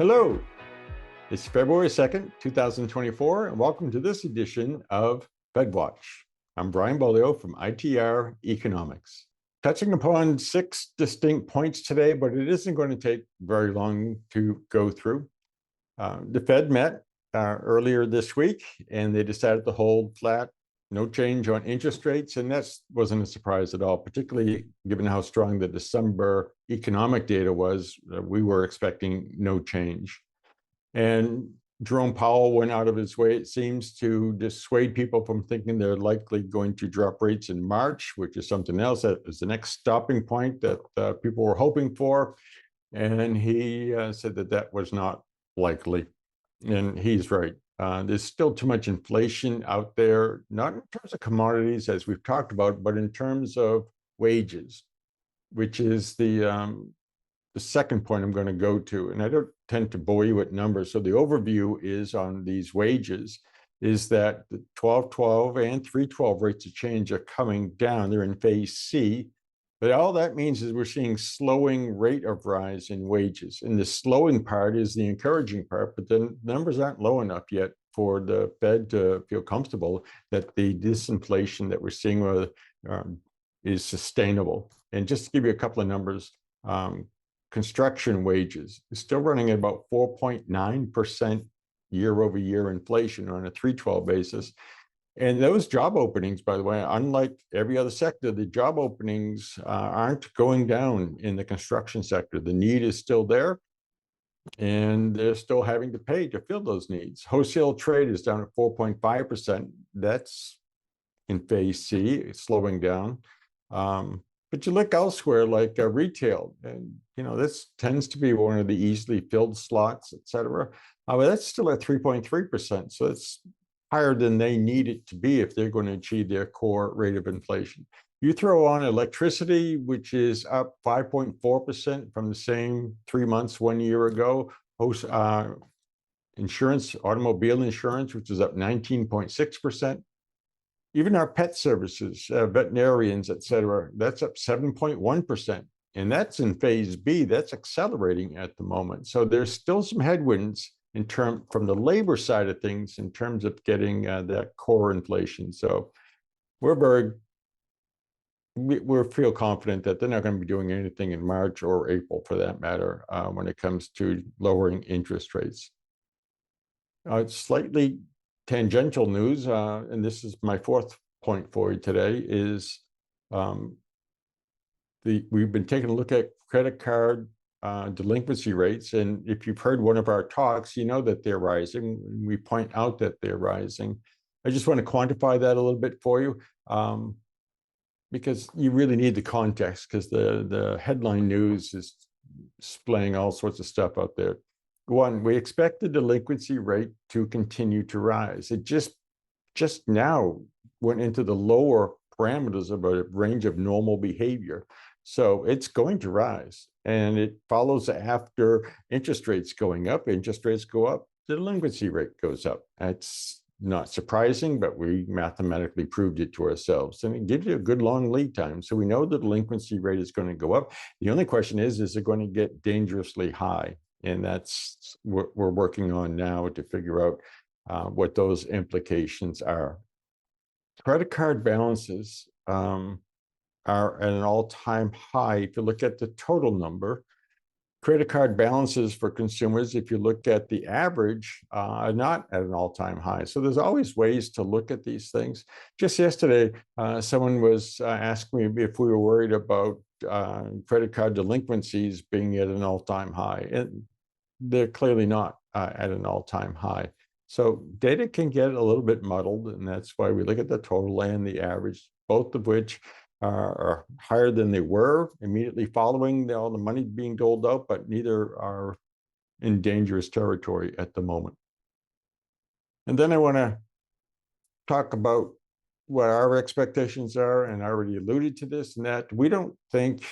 Hello, it's February 2nd, 2024, and welcome to this edition of FedWatch. I'm Brian Beaulieu from ITR Economics. Touching upon 6 distinct points today, but it isn't going to take very long to go through. The Fed met earlier this week, and they decided to hold flat, no change on interest rates, and that wasn't a surprise at all, particularly given how strong the December economic data was. We were expecting no change. And Jerome Powell went out of his way, it seems, to dissuade people from thinking they're likely going to drop rates in March, which is something else that is the next stopping point that people were hoping for. And he said that was not likely. And he's right. There's still too much inflation out there, not in terms of commodities, as we've talked about, but in terms of wages, which is the second point I'm going to go to. And I don't tend to bore you with numbers. So the overview is on these wages is that the 1212 and 312 rates of change are coming down. They're in phase C. But all that means is we're seeing slowing rate of rise in wages. And the slowing part is the encouraging part, but the numbers aren't low enough yet for the Fed to feel comfortable that the disinflation that we're seeing is sustainable. And just to give you a couple of numbers, construction wages is still running at about 4.9% year over year inflation on a 312 basis. And those job openings, by the way, unlike every other sector, the job openings aren't going down in the construction sector. The need is still there, and they're still having to pay to fill those needs. Wholesale trade is down at 4.5%. That's in phase C, it's slowing down. But you look elsewhere, like retail, and this tends to be one of the easily filled slots, et cetera. But that's still at 3.3%. So it's higher than they need it to be if they're going to achieve their core rate of inflation. You throw on electricity, which is up 5.4% from the same 3 months 1 year ago. Insurance, automobile insurance, which is up 19.6%. Even our pet services, veterinarians, et cetera, that's up 7.1%. And that's in phase B. That's accelerating at the moment. So there's still some headwinds from the labor side of things in terms of getting that core inflation. So we feel confident that they're not going to be doing anything in March or April, for that matter, when it comes to lowering interest rates. It's slightly tangential news, and this is my fourth point for you today, is we've been taking a look at credit card delinquency rates. And if you've heard one of our talks, you know that they're rising. We point out that they're rising. I just want to quantify that a little bit for you, because you really need the context, because the headline news is displaying all sorts of stuff out there. One, we expect the delinquency rate to continue to rise. It just now went into the lower parameters of a range of normal behavior. So it's going to rise, and it follows after interest rates going up. Interest rates go up, the delinquency rate goes up. That's not surprising, but we mathematically proved it to ourselves. And it gives you a good long lead time. So we know the delinquency rate is going to go up. The only question is it going to get dangerously high? And that's what we're working on now to figure out what those implications are. Credit card balances are at an all-time high. If you look at the total number, credit card balances for consumers, if you look at the average, are not at an all-time high. So there's always ways to look at these things. Just yesterday, someone was asking me if we were worried about credit card delinquencies being at an all-time high. And they're clearly not at an all-time high. So data can get a little bit muddled, and that's why we look at the total and the average, both of which are higher than they were immediately following all the money being doled out, but neither are in dangerous territory at the moment. And then I want to talk about what our expectations are, and I already alluded to this, and that we don't think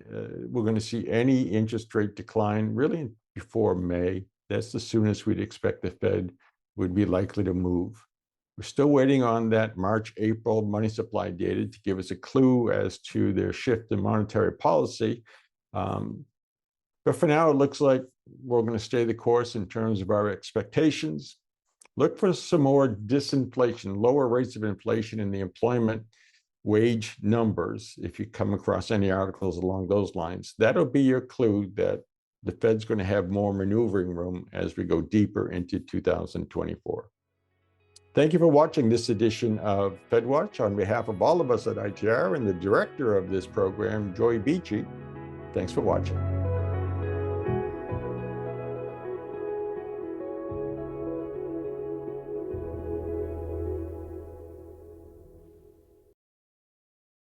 we're going to see any interest rate decline really before May. That's the soonest we'd expect the Fed would be likely to move. We're still waiting on that March, April money supply data to give us a clue as to their shift in monetary policy. But for now, it looks like we're going to stay the course in terms of our expectations. Look for some more disinflation, lower rates of inflation in the employment wage numbers. If you come across any articles along those lines, that'll be your clue that the Fed's going to have more maneuvering room as we go deeper into 2024. Thank you for watching this edition of FedWatch. On behalf of all of us at ITR and the director of this program, Joy Beachy, thanks for watching.